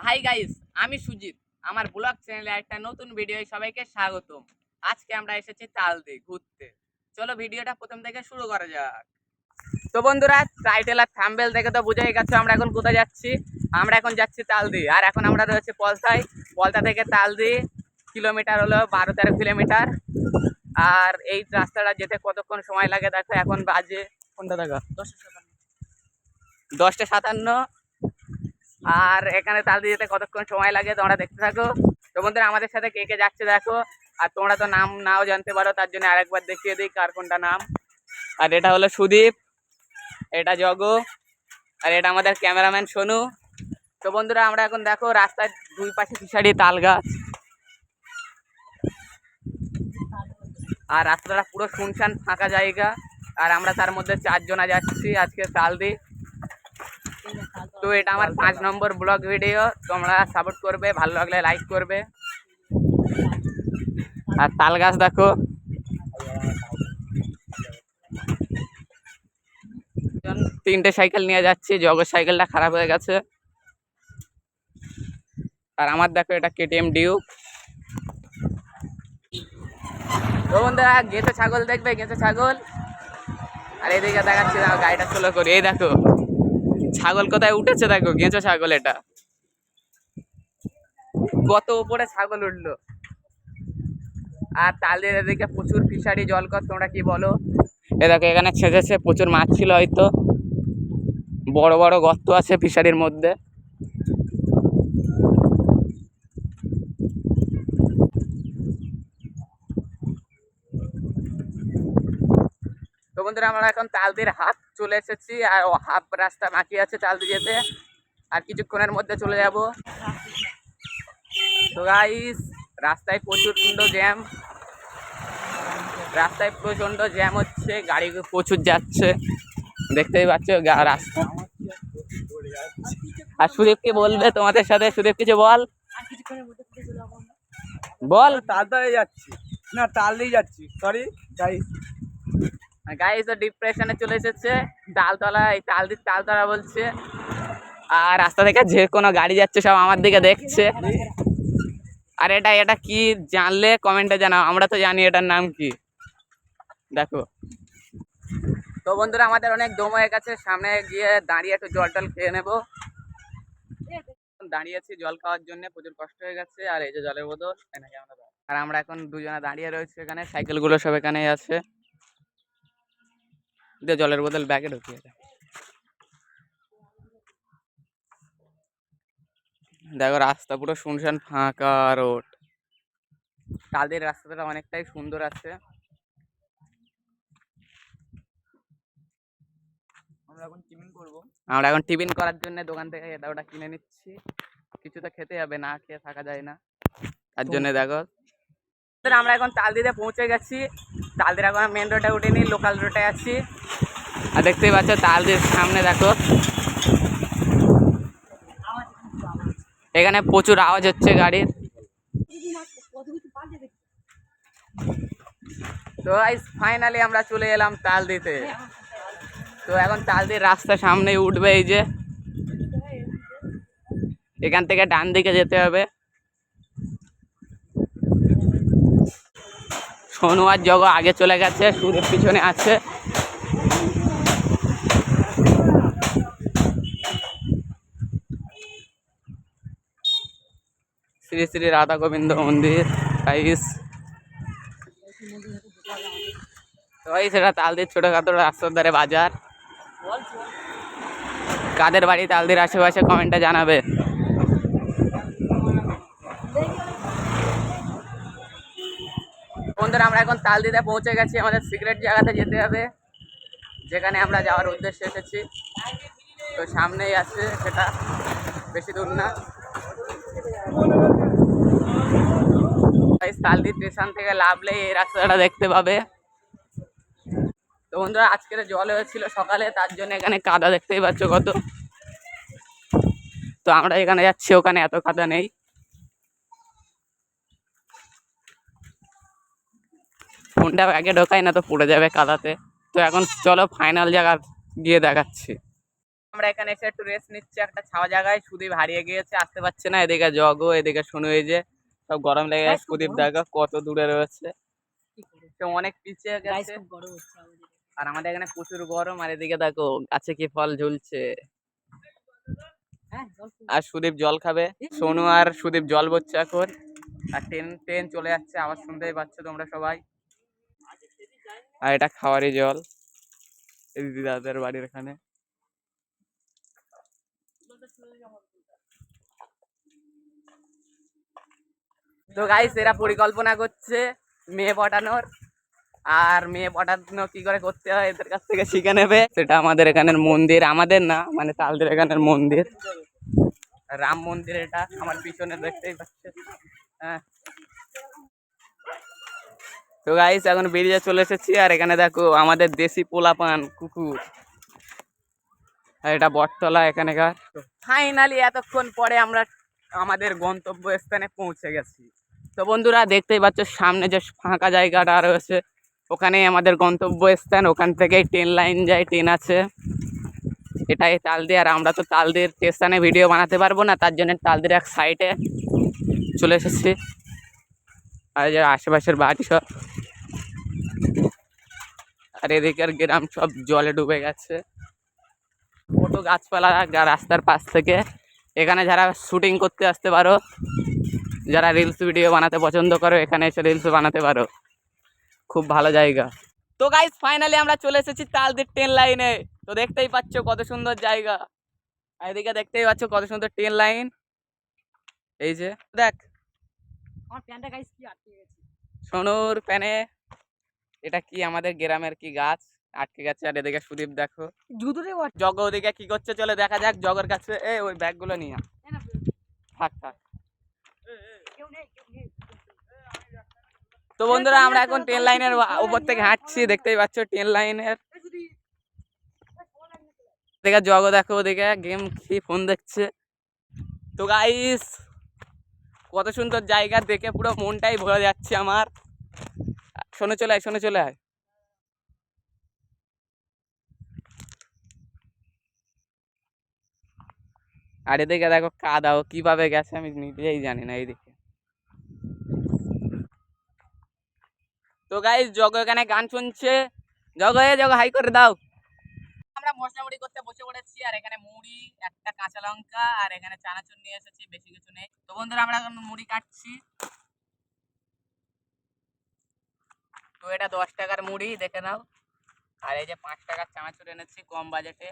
Hi guys, আমি সুজিত। আমার blog চ্যানেলে একটা নতুন ভিডিও সবাইকে স্বাগতম। আজকে আমরা এসেছি তালদি ঘুরতে। চলো ভিডিওটা প্রথম থেকে শুরু করা যাক। তো বন্ধুরা, টাইটেল আর থাম্বনেল দেখে তো বুঝেই গেছো আমরা এখন কোথায় যাচ্ছি। আমরা এখন যাচ্ছি তালদি, আর এখন আমরা রয়েছে পলতায়। পলতা থেকে তালদি কিলোমিটার হলো 12-13 কিলোমিটার। আর এই রাস্তাটা যেতে কতক্ষণ সময় লাগে দেখো, এখন বাজে কোনটা দেখো 10টা 57। আর এখানে তালদি যেতে কতক্ষণ সময় লাগে তোমরা দেখতে থাকো। তো বন্ধুরা, আমাদের সাথে কে কে যাচ্ছে দেখো। আর তোমরা তো নাম নাও জানতে পারো, তার জন্য আরেকবার দেখিয়ে দিই কার কোনটা নাম। আর এটা হলো সুদীপ, এটা জগ, আর এটা আমাদের ক্যামেরাম্যান সোনু। তো বন্ধুরা, আমরা এখন দেখো রাস্তার দুই পাশে ফিশারি, তাল গাছ, আর রাস্তাটা পুরো শুনশান ফাঁকা জায়গা। আর আমরা তার মধ্যে 4 জনা যাচ্ছি আজকে তালদি। তো এটা আমার 5 নম্বর ব্লগ ভিডিও। তোমরা সাপোর্ট করবে, ভালো লাগলে লাইক করবে। আর তাল গাছ দেখো। তিনটে সাইকেল নিয়ে যাচ্ছি, জগের সাইকেলটা খারাপ হয়ে গেছে। আর আমার দেখো এটা কেটিএম ডিউক। তো বন্ধুরা, গেঁচো ছাগল দেখবে, গেঁচো ছাগল। আর এদিকে দেখাচ্ছি, গাড়িটা স্লো করি। এই দেখো ছাগল কোথায় উঠেছে, দেখো গেঁচো ছাগল। এটা কত উপরে ছাগল উঠলো। আর তালের এদিকে প্রচুর ফিশারি, জলকর, তোমরা কি বলো। এ দেখো এখানে ছেঁচেছে, প্রচুর মাছ ছিল হয়তো। বড় বড় গর্ত আছে ফিশারির মধ্যে। তো বন্ধুরা, আমরা এখন তালদির হাফ চলে এসেছি, আর হাফ রাস্তা বাকি আছে তালদি যেতে। আর কিছুক্ষণের মধ্যে চলে যাব। তো গাইস, রাস্তায় প্রচন্ড জ্যাম, রাস্তায় প্রচন্ড জ্যাম হচ্ছে, গাড়ি প্রচুর যাচ্ছে, দেখতেই পাচ্ছ রাস্তা। আর সুদীপ কি বলবে তোমাদের সাথে? সুদীপ কিছু বল। বল। তালতলায় যাচ্ছি না, তালদিই যাচ্ছি, সরি গাইস। গাইস ও ডিপ্রেশনে চলে এসেছে, তালতলায়, তালতলা বলছে। আর রাস্তা থেকে যে কোনো গাড়ি যাচ্ছে সব আমার দিকে দেখছে। আর এটা এটা কি জানলে কমেন্টে জানাও, আমরা তো জানি এটার নাম কি। দেখো। তো বন্ধুরা, আমাদের অনেক দম হয়ে গেছে, সামনে গিয়ে দাঁড়িয়ে একটু জল টল খেয়ে নেবো। দাঁড়িয়েছি জল খাওয়ার জন্য, প্রচুর কষ্ট হয়ে গেছে। আর এই যে জলের বোতল। আর আমরা এখন দুজনে দাঁড়িয়ে রয়েছে এখানে, সাইকেলগুলো সব এখানেই আছে। দিয়ে জলের বোতল ব্যাগে ঢুকিয়ে দেয়। দেখো রাস্তা পুরো শুনশান ফাঁকা রোড। তালদির রাস্তাটা অনেকটাই সুন্দর আছে। আমরা এখন টিফিন করার জন্য দোকান থেকে এটা ওটা কিনে নিচ্ছি। কিছু তো খেতে হবে, না খেয়ে থাকা যায় না, তার জন্য দেখো। আমরা এখন তালদিতে পৌঁছে গেছি। তালদির এখন মেন রোডে উঠিনি, লোকাল রোডে আছি। আর দেখতেই পাচ্ছ তালদির সামনে দেখো, এখানে প্রচুর আওয়াজ হচ্ছে গাড়ির। তো ফাইনালি আমরা চলে এলাম তালদিতে। তো এখন তালদির রাস্তা সামনে উঠবে, এই যে এখান থেকে ডান দিকে যেতে হবে। সোনু আর জগ আগে চলে গেছে, সুরের পিছনে আছে। শ্রী শ্রী রাধা গোবিন্দ মন্দির গাইস। তো সেটা তালদির ছোটখাটো রাস্তার ধারে বাজার। কাদের বাড়ি তালদির আশেপাশে কমেন্টে জানাবে। বন্ধুরা, আমরা এখন তালদিতে পৌঁছে গেছি, আমাদের সিক্রেট জায়গাতে যেতে হবে, যেখানে আমরা যাওয়ার উদ্দেশ্যে এসেছি। তো সামনেই আছে সেটা, বেশি দূর না। তালদি স্টেশন থেকে নামলে এই রাস্তাটা দেখতে পাবে। তো বন্ধুরা, আজকের জল হয়েছিল সকালে, তার জন্য এখানে কাদা দেখতেই পাচ্ছ কত। তো আমরা এখানে যাচ্ছি, ওখানে এত কাদা নেই। ফোনটা ব্যাগে ঢোকাই না তো পড়ে যাবে কাদাতে। তো এখন চলো ফাইনাল জায়গা গিয়ে দেখাচ্ছি। আমরা এখানে এসে একটু রেস্ট নিচ্ছি একটা ছাওয়া জায়গায়। সুদীপ হারিয়ে গিয়েছে, আসতে পারছে না। এদিকে জগো, এদিকে শুনু, এই যে সব গরম লেগে গেছে। সুদীপ দেখো কত দূরে রয়েছে, সে অনেক পিছিয়ে গেছে। আর আমাদের এখানে প্রচুর গরম। আর এদিকে দেখো গাছে কি ফল ঝুলছে। আর সুদীপ জল খাবে, সোনু আর সুদীপ জল ভরছে এখন। আর ট্রেন ট্রেন চলে যাচ্ছে, আওয়াজ শুনতেই পাচ্ছ তোমরা সবাই। আর এটা খাওয়ারই জল, এই দিদাদের বাড়ির এখানে। তো গাইস এরা পরিকল্পনা করছে মেয়ে পটানোর। আর মেয়ে পটানো কি করে করতে হয় এদের কাছ থেকে শিখে নেবে। সেটা আমাদের এখানের মন্দির, আমাদের না মানে তালদের এখানের মন্দির, রাম মন্দির। এটা আমার পিছনে দেখতেই পাচ্ছে। হ্যাঁ, তো গাইস এখন বেরিয়ে চলে এসেছি। আর এখানে দেখো আমাদের দেশি পোলাপান কুকুর। আর এটা বটতলা এখানেকার। ফাইনালি এতক্ষণ পরে আমরা আমাদের গন্তব্য স্থানে পৌঁছে গেছি। তো বন্ধুরা দেখতেই পাচ্ছ সামনে যে ফাঁকা জায়গাটা রয়েছে, ওখানেই আমাদের গন্তব্য স্থান। ওখান থেকেই ট্রেন লাইন যায়, ট্রেন আছে। এটাই তালদি। আর আমরা তো তালদির স্টেশনে ভিডিও বানাতে পারবো না, তার জন্য তালদির এক সাইডে চলে এসেছি। আর যে আশেপাশের বাড়ি সব, আর এদিকের গ্রাম সব জলে ডুবে গেছে। কত গাছপালা রাস্তার পাশ থেকে। এখানে যারা শুটিং করতে আসতে পারো, যারা রিলস ভিডিও বানাতে পছন্দ করো, এখানে এসে রিলস বানাতে পারো, খুব ভালো জায়গা। তো গাইস ফাইনালি আমরা চলে এসেছি তালদির ট্রেন লাইনে। তো দেখতেই পাচ্ছ কত সুন্দর জায়গা। আর এদিকে দেখতেই পাচ্ছ কত সুন্দর ট্রেন লাইন। এই যে দেখ আমার প্যান্টটা গাইস কি আটকে গেছে। সোনুর প্যানে এটা কি আমাদের গ্রামের কি গাছ আটকে গেছে। আর এদিকে সুদীপ দেখো, জুতোতে জগ ওদিকে কি করছে, চলে দেখা যাক জগের কাছে। ওই ব্যাগগুলো নিয়ে আয়। থাক থাক। কেউ নেই কেউ নেই। তো বন্ধুরা আমরা এখন ট্রেন লাইনের উপর থেকে হাঁটছি, দেখতেই পাচ্ছ ট্রেন লাইনের। দেখে জগ দেখো ওদিকে গেম কি ফোন দেখছে। তো গাইস কত সুন্দর জায়গা, দেখে পুরো মনটাই ভরে যাচ্ছে আমার। শোনো চলে আয়, শোনো চলে আয়। আর এদিকে দেখো কাদাও কিভাবে গেছে আমি নিজেই জানি না। এইদিকে তো গাইস জগ এখানে গান শুনছে। জগ জগ হাই করে দাও। আমরা মশলা মুড়ি করতে বসে পড়েছি। আর এখানে মুড়ি, একটা কাঁচা লঙ্কা, আর এখানে চানাচুর নিয়ে এসেছি, বেশি কিছু নেই। তো বন্ধুরা আমরা এখন মুড়ি কাটছি। তো এটা 10 টাকার মুড়ি, দেখে নাও। আর এই যে 5 টাকার চানাচুর এনেছি কম বাজেটে।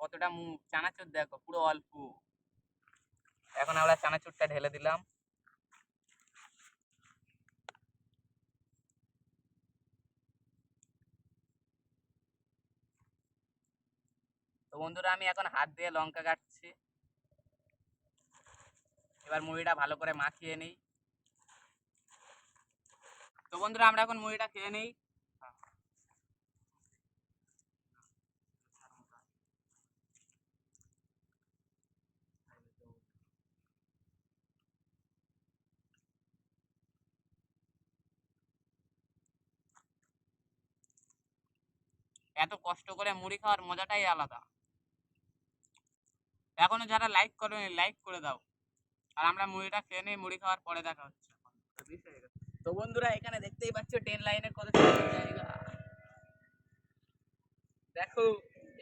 কতটা চানাচুর দেখো, পুরো অল্প। এখন আমরা চানাচুরটা ঢেলে দিলাম। তো বন্ধুরা আমি এখন হাত দিয়ে লঙ্কা কাটছি। এবার মুড়িটা ভালো করে মাখিয়ে নিই। তো বন্ধুরা আমরা এখন মুড়িটা খেয়ে নিই। এত কষ্ট করে মুড়ি খাওয়ার মজাটাই আলাদা। এখনো যারা লাইক করোনি লাইক করে দাও। আর আমরা মুড়িটা খেয়ে নিই, মুড়ি খাওয়ার পরে দেখা হচ্ছে। তো বন্ধুরা এখানে দেখতেই পাচ্ছ ট্রেন লাইনের কত সুন্দর জায়গা। দেখো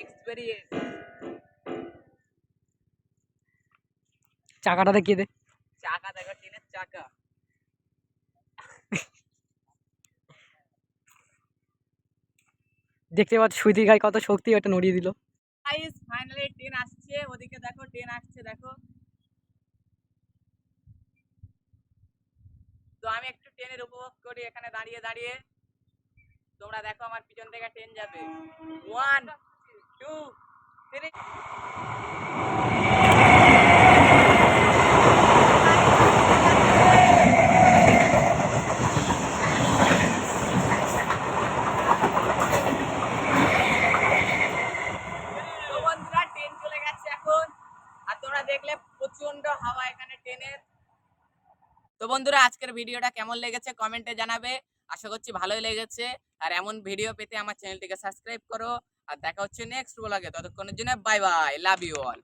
এক্সপেরিয়েন্স। চাকাটা দেখিয়ে দে। চাকা দেখো, ট্রেনের চাকা। দেখতে পাচ্ছ সুইতির গায়ে কত শক্তি, ওটা নড়িয়ে দিল। গাইস ফাইনালি ট্রেন আসছে, ওদিকে দেখো ট্রেন আসছে দেখো। তো আমি একটু ট্রেনের উপভোগ করি এখানে দাঁড়িয়ে দাঁড়িয়ে। তোমরা দেখো আমার পিছন থেকে ট্রেন যাবে। 1 2 3। তো বন্ধুরা ট্রেন চলে গেছে এখন। আর তোমরা দেখলে প্রচন্ড হাওয়া এখানে ট্রেনের। তো বন্ধুরা আজকের ভিডিওটা কেমন লেগেছে কমেন্টে জানাবে। আশা করছি ভালোই লেগেছে। আর এমন ভিডিও পেতে আমার চ্যানেলটিকে সাবস্ক্রাইব করো। আর দেখা হচ্ছে নেক্সট ব্লগে, ততক্ষণের জন্য bye bye, love you all.